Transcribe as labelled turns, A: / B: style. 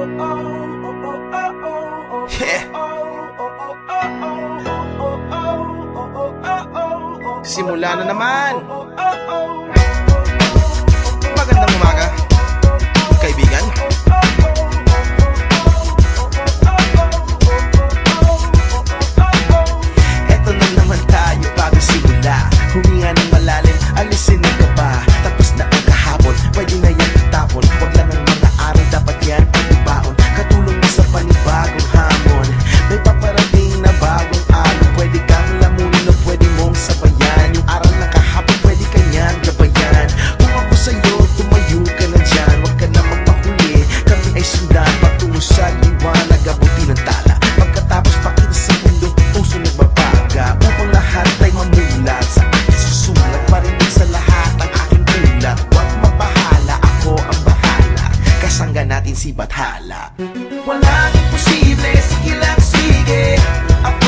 A: Yeah. Simula na naman. Magandang umaga, kaibigan. Eto na naman tayo bago simula. Huminga ng malalim, alisin ang kaba. Tapos na ang kahapon, pwede na yan itapon. Huwag lang ang mga araw, dapat yan ang ibaon. Katulong mo sa panibagong hamon. May paparating na bagong araw. Pwede kang lamunin o pwede mong sabayan. Yung araw na kahapon, pwede kanyang gabayan. Kung ako sa'yo, tumayo ka na dyan. Huwag ka na magpahuli, kami ay sundan. Patungo sa liwanag, abuti ng tala. Pagkatapos pakita sa mundo, puso nagbabaga. Upang lahat ay mamulat sa aking susulat. Marinig sa lahat ang aking ulat. Huwag mapahala, ako ang bahala. Kasangga natin si Bathala. Walang imposible, sige lang sige. Ako